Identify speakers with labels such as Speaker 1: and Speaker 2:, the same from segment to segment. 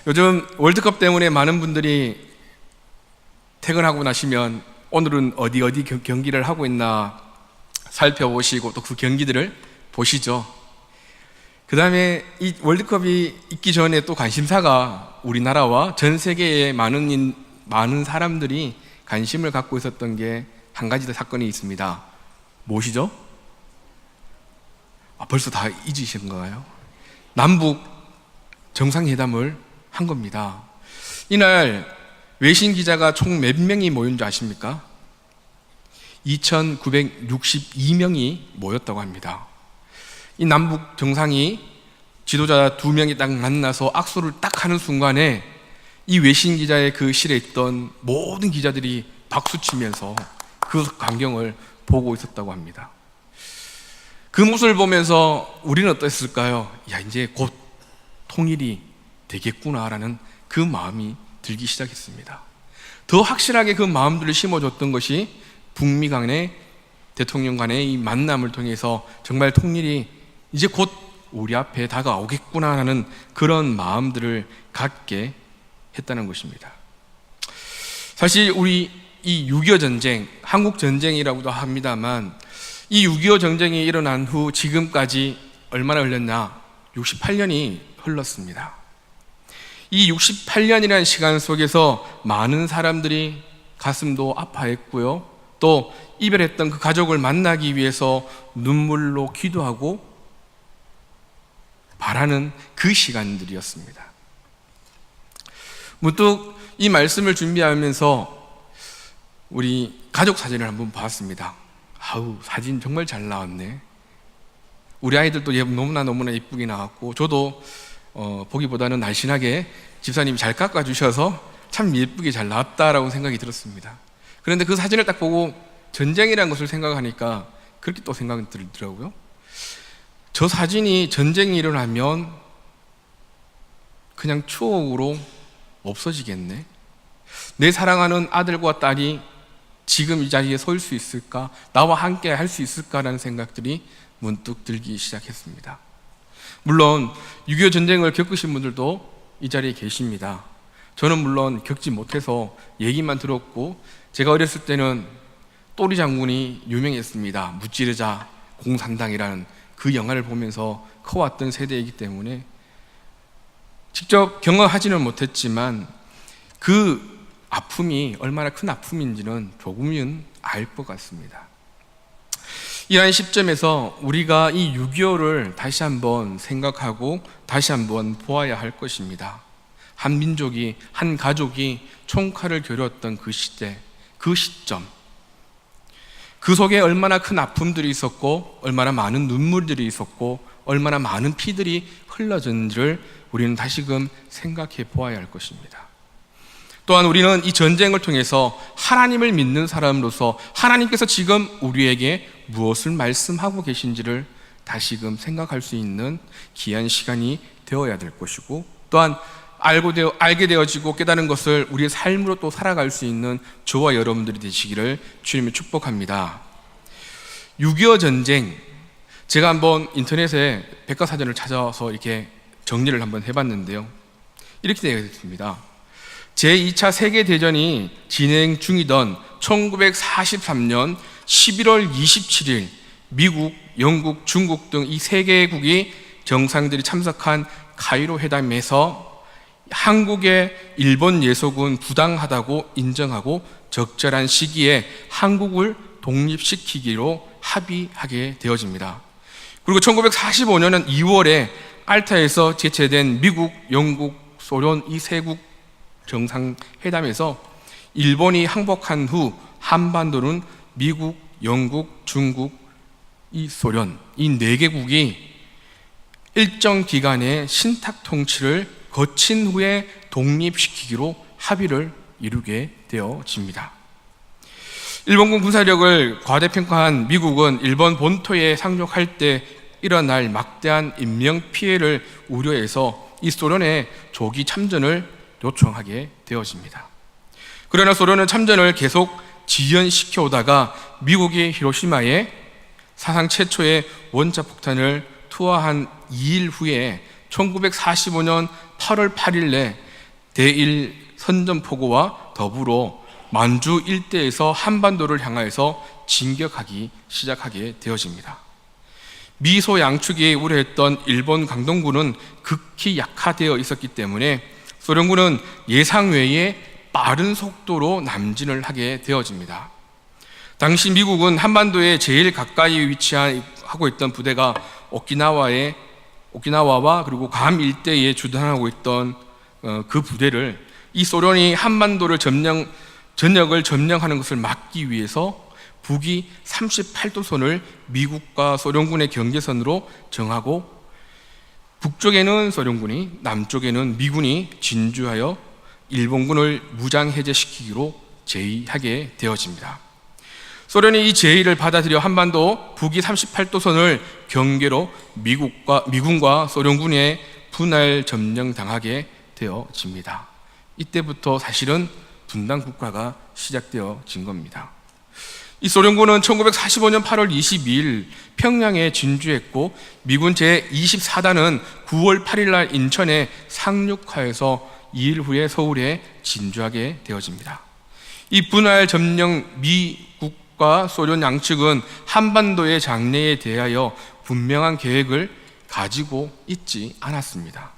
Speaker 1: 요즘 월드컵 때문에 많은 분들이 퇴근하고 나시면 오늘은 어디 경기를 하고 있나 살펴보시고 또 그 경기들을 보시죠. 그 다음에 이 월드컵이 있기 전에 또 관심사가 우리나라와 전 세계의 많은 사람들이 관심을 갖고 있었던 게 한 가지 사건이 있습니다. 무엇이죠? 벌써 다 잊으신 건가요? 남북 정상회담을 한 겁니다. 이날 외신 기자가 총 몇 명이 모인 줄 아십니까? 2,962명이 모였다고 합니다. 이 남북 정상이 지도자 두 명이 딱 만나서 악수를 딱 하는 순간에 이 외신 기자의 그 실에 있던 모든 기자들이 박수 치면서 그 광경을 보고 있었다고 합니다. 그 모습을 보면서 우리는 어땠을까요? 야, 이제 곧 통일이 되겠구나라는 그 마음이 들기 시작했습니다. 더 확실하게 그 마음들을 심어줬던 것이 북미 간의 대통령 간의 이 만남을 통해서 정말 통일이 이제 곧 우리 앞에 다가오겠구나 하는 그런 마음들을 갖게 했다는 것입니다. 사실 우리 이 6.25 전쟁, 한국 전쟁이라고도 합니다만 이 6.25 전쟁이 일어난 후 지금까지 얼마나 흘렀나? 68년이 흘렀습니다. 이 68년이라는 시간 속에서 많은 사람들이 가슴도 아파했고요. 또 이별했던 그 가족을 만나기 위해서 눈물로 기도하고 바라는 그 시간들이었습니다. 문득 이 말씀을 준비하면서 우리 가족 사진을 한번 봤습니다. 아우, 사진 정말 잘 나왔네. 우리 아이들도 너무나 예쁘게 나왔고 저도 보기보다는 날씬하게 집사님이 잘 깎아주셔서 참 예쁘게 잘 나왔다라고 생각이 들었습니다. 그런데 그 사진을 딱 보고 전쟁이라는 것을 생각하니까 그렇게 또 생각이 들더라고요. 저 사진이 전쟁이 일어나면 그냥 추억으로 없어지겠네. 내 사랑하는 아들과 딸이 지금 이 자리에 설 수 있을까? 나와 함께 할 수 있을까라는 생각들이 문득 들기 시작했습니다. 물론 6.25 전쟁을 겪으신 분들도 이 자리에 계십니다. 저는 물론 겪지 못해서 얘기만 들었고 제가 어렸을 때는 또리 장군이 유명했습니다. 무찌르자 공산당이라는 그 영화를 보면서 커왔던 세대이기 때문에 직접 경험하지는 못했지만 그 아픔이 얼마나 큰 아픔인지는 조금은 알 것 같습니다. 이러한 시점에서 우리가 이 6.25를 다시 한번 생각하고 다시 한번 보아야 할 것입니다. 한 민족이, 한 가족이 총칼을 겨루었던 그 시대, 그 시점, 그 속에 얼마나 큰 아픔들이 있었고 얼마나 많은 눈물들이 있었고 얼마나 많은 피들이 흘러졌는지를 우리는 다시금 생각해 보아야 할 것입니다. 또한 우리는 이 전쟁을 통해서 하나님을 믿는 사람으로서 하나님께서 지금 우리에게 무엇을 말씀하고 계신지를 다시금 생각할 수 있는 귀한 시간이 되어야 될 것이고 또한 알게 되어지고 깨달은 것을 우리의 삶으로 또 살아갈 수 있는 저와 여러분들이 되시기를 주님이 축복합니다. 6.25 전쟁, 제가 한번 인터넷에 백과사전을 찾아서 이렇게 정리를 한번 해봤는데요. 이렇게 되어 있습니다. 제2차 세계대전이 진행 중이던 1943년 11월 27일 미국, 영국, 중국 등 이 세 개국이 정상들이 참석한 카이로 회담에서 한국의 일본 예속은 부당하다고 인정하고 적절한 시기에 한국을 독립시키기로 합의하게 되어집니다. 그리고 1945년 2월에 알타에서 개최된 미국, 영국, 소련 이 세 국 정상회담에서 일본이 항복한 후 한반도는 미국, 영국, 중국, 이 소련 이 네 개국이 일정 기간의 신탁 통치를 거친 후에 독립시키기로 합의를 이루게 되어집니다. 일본군 군사력을 과대평가한 미국은 일본 본토에 상륙할 때 일어날 막대한 인명피해를 우려해서 이 소련의 조기 참전을 요청하게 되어집니다. 그러나 소련은 참전을 계속 지연시켜 오다가 미국이 히로시마에 사상 최초의 원자폭탄을 투하한 2일 후에 1945년 8월 8일에 대일 선전포고와 더불어 만주 일대에서 한반도를 향하여서 진격하기 시작하게 되어집니다. 미소 양축이 우려했던 일본 강동군은 극히 약화되어 있었기 때문에 소련군은 예상 외에 빠른 속도로 남진을 하게 되어집니다. 당시 미국은 한반도에 제일 가까이 위치하고 있던 부대가 오키나와와 그리고 괌 일대에 주둔하고 있던 그 부대를 이 소련이 한반도를 전역을 점령하는 것을 막기 위해서 북위 38도선을 미국과 소련군의 경계선으로 정하고 북쪽에는 소련군이, 남쪽에는 미군이 진주하여 일본군을 무장해제시키기로 제의하게 되어집니다. 소련이 이 제의를 받아들여 한반도 북위 38도선을 경계로 미군과 소련군에 분할 점령당하게 되어집니다. 이때부터 사실은 분단 국가가 시작되어진 겁니다. 이 소련군은 1945년 8월 22일 평양에 진주했고 미군 제24단은 9월 8일 날 인천에 상륙하여서 2일 후에 서울에 진주하게 되어집니다. 이 분할 점령 미국과 소련 양측은 한반도의 장래에 대하여 분명한 계획을 가지고 있지 않았습니다.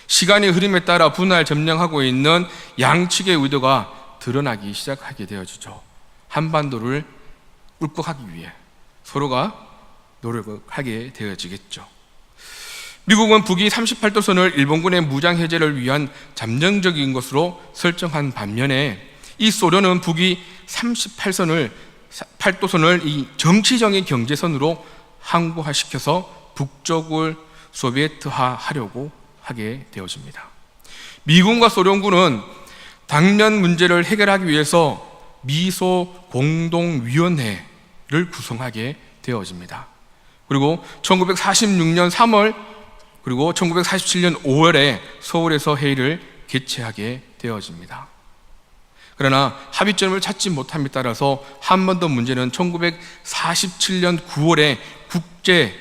Speaker 1: 시간의 흐름에 따라 분할 점령하고 있는 양측의 의도가 드러나기 시작하게 되어지죠. 한반도를 꿀꺽하기 위해 서로가 노력을 하게 되어지겠죠. 미국은 북위 38도선을 일본군의 무장 해제를 위한 잠정적인 것으로 설정한 반면에 이 소련은 북위 38도선을 이 정치적인 경제선으로 항구화시켜서 북쪽을 소비에트화하려고 하게 되어집니다. 미군과 소련군은 당면 문제를 해결하기 위해서 미소 공동위원회를 구성하게 되어집니다. 그리고 1946년 3월 그리고 1947년 5월에 서울에서 회의를 개최하게 되어집니다. 그러나 합의점을 찾지 못함에 따라서 한반도 문제는 1947년 9월에 국제연합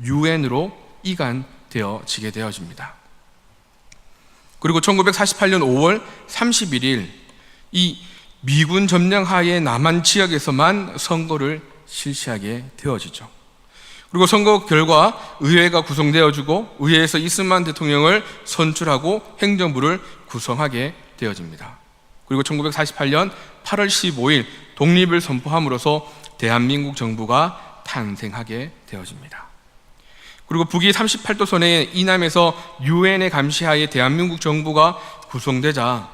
Speaker 1: UN으로 이관되어지게 되어집니다. 그리고 1948년 5월 31일 이 미군 점령 하에 남한 지역에서만 선거를 실시하게 되어지죠. 그리고 선거 결과 의회가 구성되어지고 의회에서 이스만 대통령을 선출하고 행정부를 구성하게 되어집니다. 그리고 1948년 8월 15일 독립을 선포함으로써 대한민국 정부가 탄생하게 되어집니다. 그리고 북위 38도선의 이남에서 유엔의 감시하에 대한민국 정부가 구성되자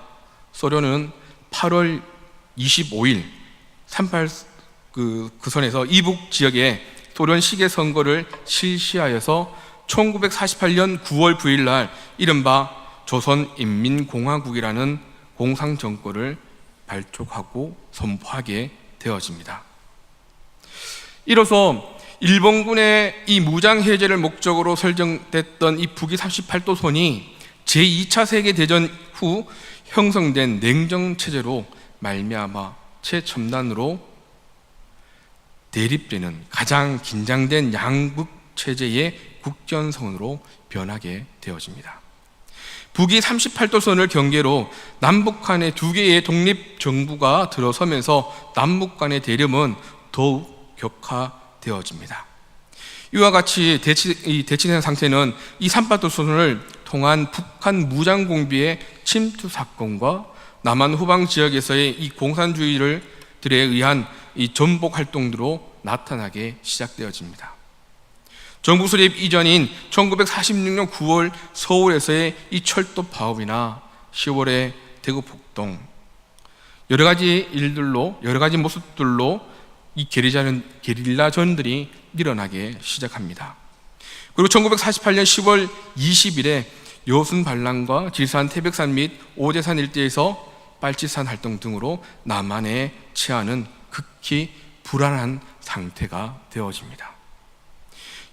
Speaker 1: 소련은 8월 25일 38 그 선에서 이북 지역에 소련 시계 선거를 실시하여서 1948년 9월 9일 날 이른바 조선인민공화국이라는 공산정권을 발족하고 선포하게 되어집니다. 이로써 일본군의 이 무장해제를 목적으로 설정됐던 이 북위 38도선이 제2차 세계대전 후 형성된 냉정체제로 말미암아 최첨단으로 대립되는 가장 긴장된 양국체제의 국전선으로 변하게 되어집니다. 북위 38도선을 경계로 남북 간의 두 개의 독립정부가 들어서면서 남북 간의 대립은 더욱 격화되어집니다. 이와 같이 대치된 상태는 이 38도선을 통한 북한 무장공비의 침투 사건과 남한 후방 지역에서의 이 공산주의들에 의한 이 전복 활동으로 나타나게 시작되어집니다. 정부 수립 이전인 1946년 9월 서울에서의 이 철도 파업이나 10월의 대구 폭동, 여러 가지 모습들로 이 게릴라전들이 일어나게 시작합니다. 그리고 1948년 10월 20일에 여순 반란과 질산 태백산 및 오대산 일대에서 빨치산 활동 등으로 남한에 처하는 극히 불안한 상태가 되어집니다.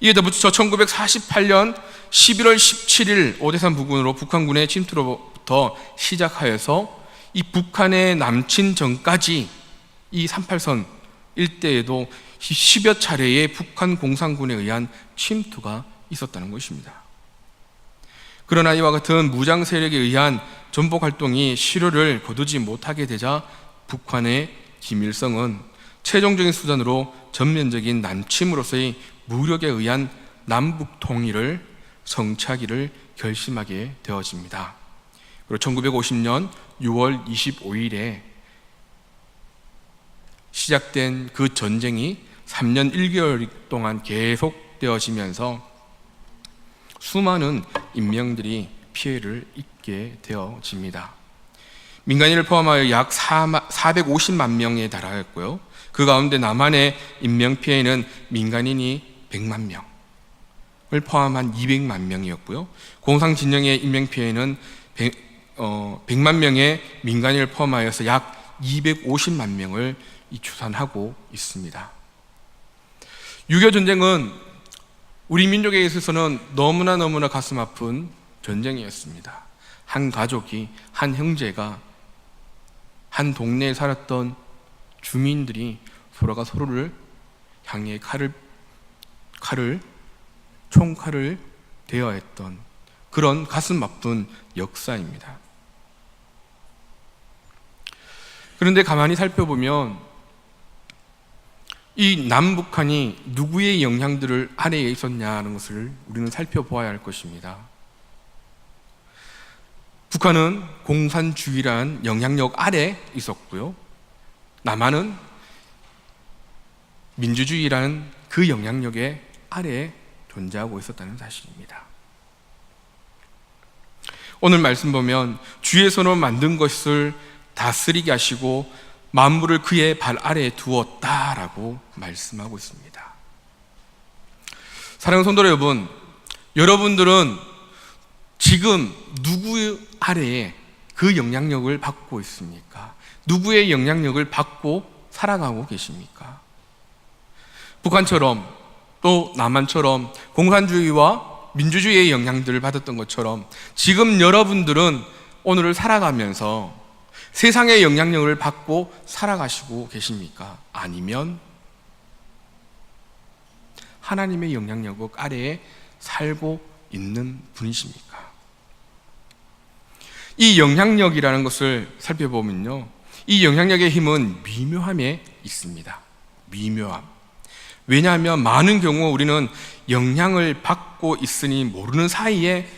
Speaker 1: 이에 덧붙여 1948년 11월 17일 오대산 부근으로 북한군의 침투로부터 시작하여서 이 북한의 남침 전까지 이 38선 일대에도 10여 차례의 북한 공산군에 의한 침투가 있었다는 것입니다. 그러나 이와 같은 무장 세력에 의한 전복 활동이 실효를 거두지 못하게 되자 북한의 김일성은 최종적인 수단으로 전면적인 남침으로서의 무력에 의한 남북 통일을 성취하기를 결심하게 되어집니다. 그리고 1950년 6월 25일에 시작된 그 전쟁이 3년 1개월 동안 계속되어지면서 수많은 인명들이 피해를 입게 되어집니다. 민간인을 포함하여 약 450만 명에 달하였고요. 그 가운데 남한의 인명피해는 민간인이 100만 명을 포함한 200만 명이었고요. 공산진영의 인명피해는 100만 명의 민간인을 포함하여서 약 250만 명을 추산하고 있습니다. 6.25 전쟁은 우리 민족에 있어서는 너무나 가슴 아픈 전쟁이었습니다. 한 가족이, 한 형제가, 한 동네에 살았던 주민들이 서로가 서로를 향해 총칼을 대여했던 그런 가슴 아픈 역사입니다. 그런데 가만히 살펴보면 이 남북한이 누구의 영향들을 아래에 있었냐는 것을 우리는 살펴보아야 할 것입니다. 북한은 공산주의란 영향력 아래 있었고요. 남한은 민주주의라는 그 영향력의 아래에 존재하고 있었다는 사실입니다. 오늘 말씀 보면 주의 손으로 만든 것을 다스리게 하시고 만물을 그의 발 아래에 두었다라고 말씀하고 있습니다. 사랑하는 성도 여러분, 여러분들은 지금 누구 아래에 그 영향력을 받고 있습니까? 누구의 영향력을 받고 살아가고 계십니까? 북한처럼 또 남한처럼 공산주의와 민주주의의 영향들을 받았던 것처럼 지금 여러분들은 오늘을 살아가면서 세상의 영향력을 받고 살아가시고 계십니까? 아니면 하나님의 영향력 아래에 살고 있는 분이십니까? 이 영향력이라는 것을 살펴보면요, 이 영향력의 힘은 미묘함에 있습니다. 미묘함. 왜냐하면 많은 경우 우리는 영향을 받고 있으니 모르는 사이에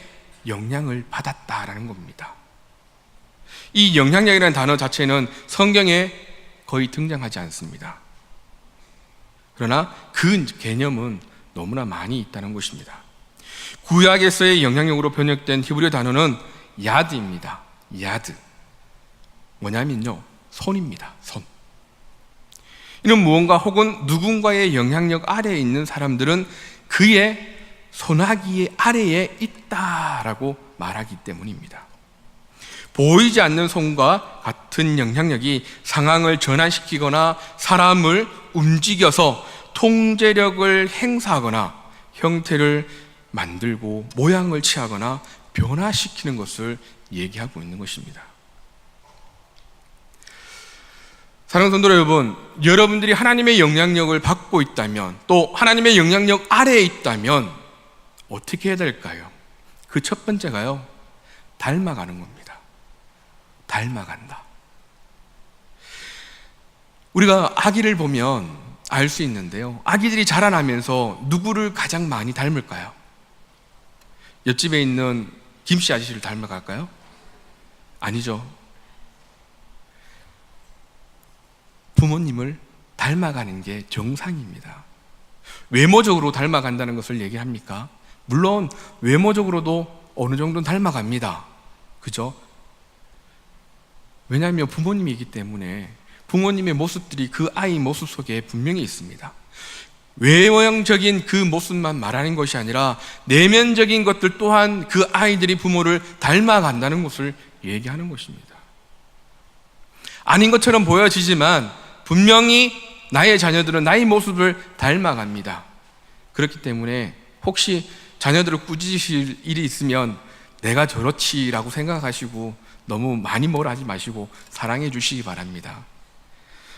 Speaker 1: 영향을 받았다라는 겁니다. 이 영향력이라는 단어 자체는 성경에 거의 등장하지 않습니다. 그러나 그 개념은 너무나 많이 있다는 것입니다. 구약에서의 영향력으로 번역된 히브리어 단어는 야드입니다. 야드. 뭐냐면요, 손입니다. 손. 이는 무언가 혹은 누군가의 영향력 아래에 있는 사람들은 그의 손아귀의 아래에 있다라고 말하기 때문입니다. 보이지 않는 손과 같은 영향력이 상황을 전환시키거나 사람을 움직여서 통제력을 행사하거나 형태를 만들고 모양을 취하거나 변화시키는 것을 얘기하고 있는 것입니다. 사랑하는 성도 여러분, 여러분들이 하나님의 영향력을 받고 있다면, 또 하나님의 영향력 아래에 있다면 어떻게 해야 될까요? 그 첫 번째가요, 닮아가는 겁니다. 닮아간다. 우리가 아기를 보면 알 수 있는데요, 아기들이 자라나면서 누구를 가장 많이 닮을까요? 옆집에 있는 김씨 아저씨를 닮아갈까요? 아니죠. 부모님을 닮아가는 게 정상입니다. 외모적으로 닮아간다는 것을 얘기합니까? 물론 외모적으로도 어느 정도는 닮아갑니다. 그죠? 왜냐하면 부모님이기 때문에 부모님의 모습들이 그 아이 모습 속에 분명히 있습니다. 외형적인 그 모습만 말하는 것이 아니라 내면적인 것들 또한 그 아이들이 부모를 닮아간다는 것을 얘기하는 것입니다. 아닌 것처럼 보여지지만 분명히 나의 자녀들은 나의 모습을 닮아갑니다. 그렇기 때문에 혹시 자녀들을 꾸짖으실 일이 있으면 내가 저렇지라고 생각하시고 너무 많이 뭐라 하지 마시고 사랑해 주시기 바랍니다.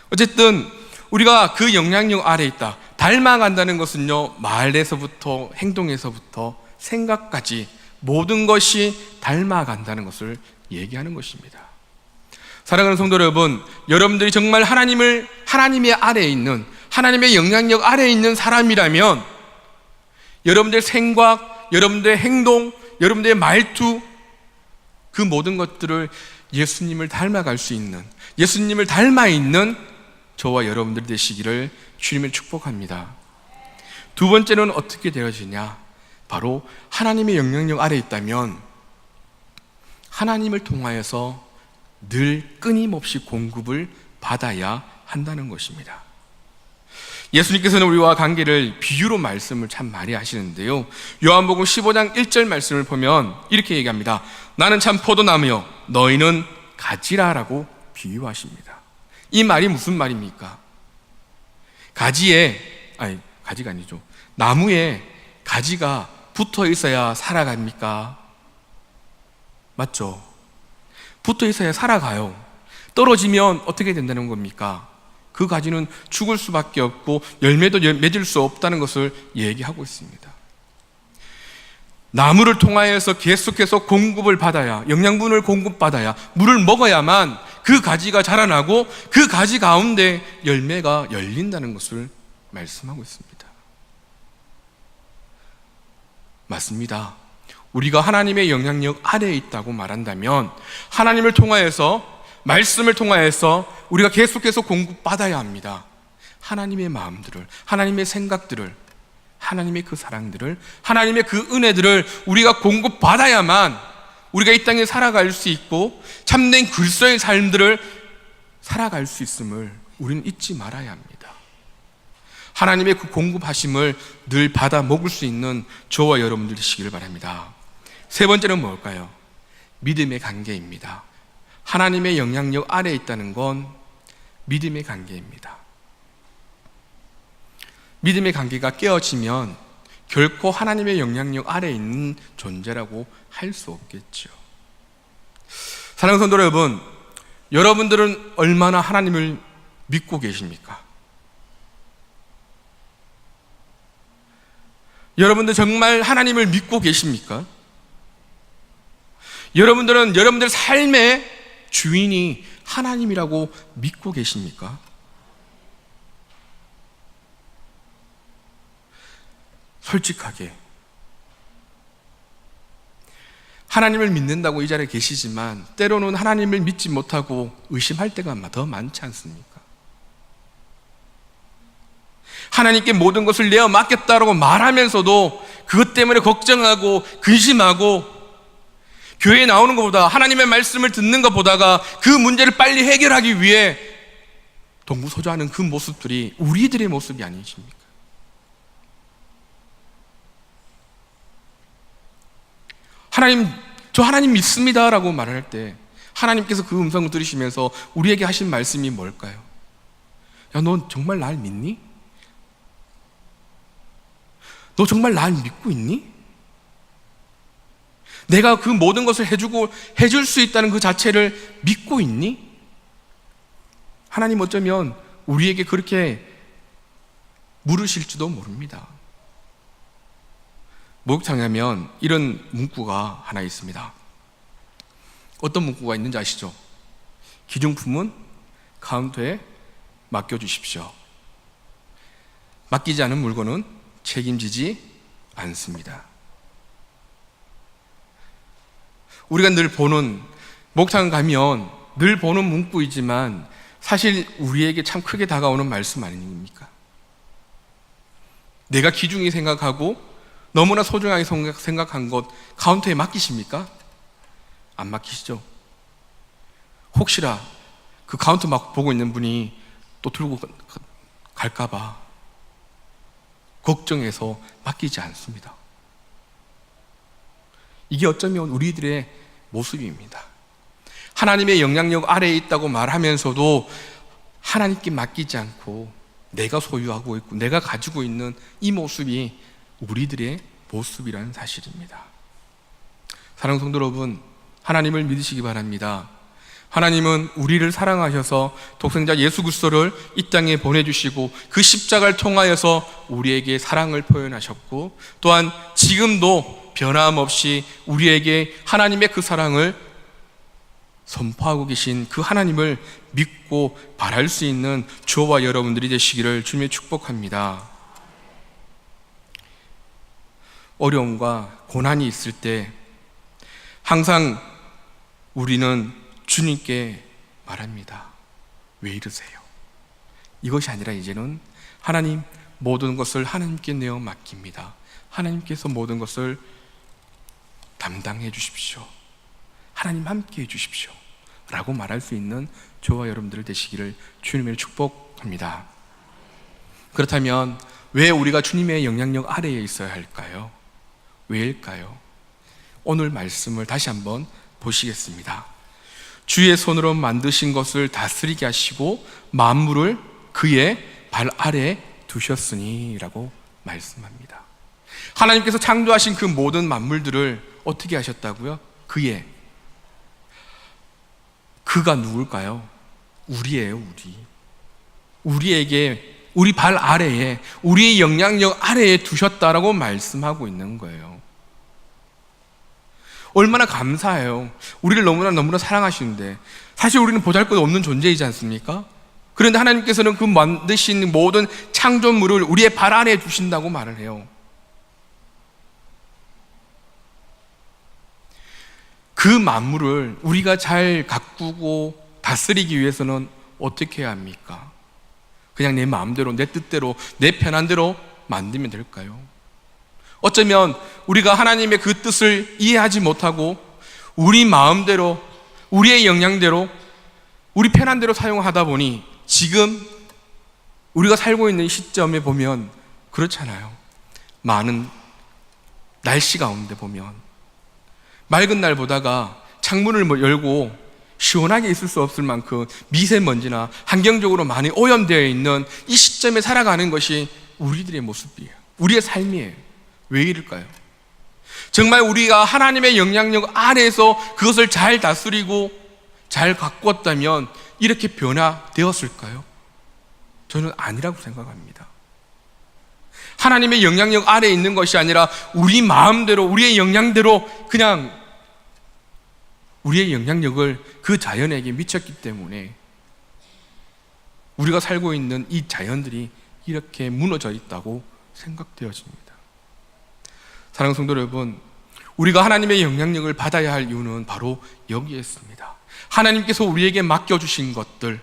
Speaker 1: 어쨌든 우리가 그 영향력 아래에 있다. 닮아간다는 것은요, 말에서부터 행동에서부터 생각까지 모든 것이 닮아간다는 것을 얘기하는 것입니다. 사랑하는 성도 여러분, 여러분들이 정말 하나님의 아래에 있는, 하나님의 영향력 아래에 있는 사람이라면 여러분들의 생각, 여러분들의 행동, 여러분들의 말투, 그 모든 것들을 예수님을 닮아갈 수 있는, 예수님을 닮아 있는 저와 여러분들이 되시기를 주님을 축복합니다. 두 번째는 어떻게 되어지냐? 바로 하나님의 영향력 아래에 있다면 하나님을 통하여서 늘 끊임없이 공급을 받아야 한다는 것입니다. 예수님께서는 우리와 관계를 비유로 말씀을 참 많이 하시는데요, 요한복음 15장 1절 말씀을 보면 이렇게 얘기합니다. 나는 참 포도나무요 너희는 가지라라고 비유하십니다. 이 말이 무슨 말입니까? 가지가 아니죠. 나무에 가지가 붙어 있어야 살아갑니까? 맞죠? 붙어 있어야 살아가요. 떨어지면 어떻게 된다는 겁니까? 그 가지는 죽을 수밖에 없고 열매도 맺을 수 없다는 것을 얘기하고 있습니다. 나무를 통하여서 계속해서 공급을 받아야, 영양분을 공급받아야, 물을 먹어야만 그 가지가 자라나고 그 가지 가운데 열매가 열린다는 것을 말씀하고 있습니다. 맞습니다. 우리가 하나님의 영향력 아래에 있다고 말한다면 하나님을 통하여서, 말씀을 통하여서 우리가 계속해서 공급받아야 합니다. 하나님의 마음들을, 하나님의 생각들을, 하나님의 그 사랑들을, 하나님의 그 은혜들을 우리가 공급받아야만 우리가 이 땅에 살아갈 수 있고 참된 그리스도의 삶들을 살아갈 수 있음을 우리는 잊지 말아야 합니다. 하나님의 그 공급하심을 늘 받아 먹을 수 있는 저와 여러분들 되시기를 바랍니다. 세 번째는 뭘까요? 믿음의 관계입니다. 하나님의 영향력 아래에 있다는 건 믿음의 관계입니다. 믿음의 관계가 깨어지면 결코 하나님의 영향력 아래에 있는 존재라고 할 수 없겠죠. 사랑하는 성도 여러분, 여러분들은 얼마나 하나님을 믿고 계십니까? 여러분들 정말 하나님을 믿고 계십니까? 여러분들은 여러분들 삶의 주인이 하나님이라고 믿고 계십니까? 솔직하게 하나님을 믿는다고 이 자리에 계시지만 때로는 하나님을 믿지 못하고 의심할 때가 더 많지 않습니까? 하나님께 모든 것을 내어 맡겼다라고 말하면서도 그것 때문에 걱정하고 근심하고 교회에 나오는 것보다, 하나님의 말씀을 듣는 것보다가 그 문제를 빨리 해결하기 위해 동부서주하는 그 모습들이 우리들의 모습이 아니십니까? 하나님, 저 하나님 믿습니다 라고 말할 때 하나님께서 그 음성을 들으시면서 우리에게 하신 말씀이 뭘까요? 야, 너 정말 날 믿니? 너 정말 날 믿고 있니? 내가 그 모든 것을 해줄 수 있다는 그 자체를 믿고 있니? 하나님 어쩌면 우리에게 그렇게 물으실지도 모릅니다. 목욕탕에 하면 이런 문구가 하나 있습니다. 어떤 문구가 있는지 아시죠? 기중품은 카운터에 맡겨주십시오. 맡기지 않은 물건은 책임지지 않습니다. 우리가 늘 보는, 목욕탕 가면 늘 보는 문구이지만 사실 우리에게 참 크게 다가오는 말씀 아닙니까? 내가 귀중히 생각하고 너무나 소중하게 생각한 것 카운터에 맡기십니까? 안 맡기시죠? 혹시나 그 카운터 막 보고 있는 분이 또 들고 갈까봐 걱정해서 맡기지 않습니다. 이게 어쩌면 우리들의 모습입니다. 하나님의 영향력 아래에 있다고 말하면서도 하나님께 맡기지 않고 내가 소유하고 있고 내가 가지고 있는 이 모습이 우리들의 모습이라는 사실입니다. 사랑하는 성도 여러분, 하나님을 믿으시기 바랍니다. 하나님은 우리를 사랑하셔서 독생자 예수 그리스도를 이 땅에 보내주시고 그 십자가를 통하여서 우리에게 사랑을 표현하셨고, 또한 지금도 변함없이 우리에게 하나님의 그 사랑을 선포하고 계신 그 하나님을 믿고 바랄 수 있는 저와 여러분들이 되시기를 주님의 축복합니다. 어려움과 고난이 있을 때 항상 우리는 주님께 말합니다. 왜 이러세요? 이것이 아니라 이제는 하나님, 모든 것을 하나님께 내어 맡깁니다. 하나님께서 모든 것을 담당해 주십시오. 하나님 함께 해 주십시오 라고 말할 수 있는 저와 여러분들 되시기를 주님을 축복합니다. 그렇다면 왜 우리가 주님의 영향력 아래에 있어야 할까요? 왜일까요? 오늘 말씀을 다시 한번 보시겠습니다. 주의 손으로 만드신 것을 다스리게 하시고 만물을 그의 발 아래에 두셨으니 라고 말씀합니다. 하나님께서 창조하신 그 모든 만물들을 어떻게 하셨다고요? 그가 누굴까요? 우리예요. 우리에게 우리 발 아래에, 우리의 영향력 아래에 두셨다라고 말씀하고 있는 거예요. 얼마나 감사해요. 우리를 너무나 사랑하시는데, 사실 우리는 보잘것없는 존재이지 않습니까? 그런데 하나님께서는 그 만드신 모든 창조물을 우리의 발 아래에 두신다고 말을 해요. 그 만물을 우리가 잘 가꾸고 다스리기 위해서는 어떻게 해야 합니까? 그냥 내 마음대로, 내 뜻대로, 내 편한 대로 만들면 될까요? 어쩌면 우리가 하나님의 그 뜻을 이해하지 못하고 우리 마음대로, 우리의 역량대로, 우리 편한 대로 사용하다 보니 지금 우리가 살고 있는 시점에 보면 그렇잖아요. 많은 날씨 가운데 보면 맑은 날 보다가 창문을 열고 시원하게 있을 수 없을 만큼 미세먼지나 환경적으로 많이 오염되어 있는 이 시점에 살아가는 것이 우리들의 모습이에요. 우리의 삶이에요. 왜 이럴까요? 정말 우리가 하나님의 영향력 아래에서 그것을 잘 다스리고 잘 가꾸었다면 이렇게 변화되었을까요? 저는 아니라고 생각합니다. 하나님의 영향력 아래에 있는 것이 아니라 우리 마음대로, 우리의 역량대로 그냥 우리의 영향력을 그 자연에게 미쳤기 때문에 우리가 살고 있는 이 자연들이 이렇게 무너져 있다고 생각되어집니다. 사랑하는 성도 여러분, 우리가 하나님의 영향력을 받아야 할 이유는 바로 여기에 있습니다. 하나님께서 우리에게 맡겨주신 것들,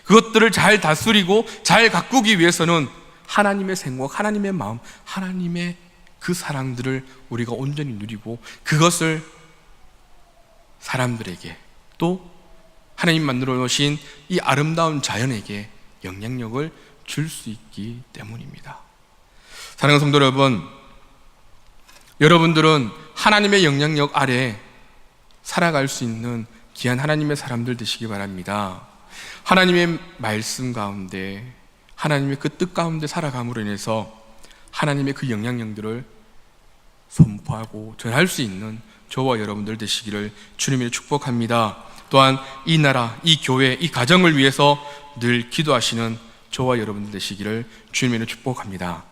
Speaker 1: 그것들을 잘 다스리고 잘 가꾸기 위해서는 하나님의 생각, 하나님의 마음, 하나님의 그 사랑들을 우리가 온전히 누리고 그것을 사람들에게 또 하나님 만들어 놓으신 이 아름다운 자연에게 영향력을 줄 수 있기 때문입니다. 사랑하는 성도 여러분, 여러분들은 하나님의 영향력 아래 살아갈 수 있는 귀한 하나님의 사람들 되시기 바랍니다. 하나님의 말씀 가운데, 하나님의 그 뜻 가운데 살아감으로 인해서 하나님의 그 영향력들을 선포하고 전할 수 있는 저와 여러분들 되시기를 주님의 축복합니다. 또한 이 나라, 이 교회, 이 가정을 위해서 늘 기도하시는 저와 여러분들 되시기를 주님의 축복합니다.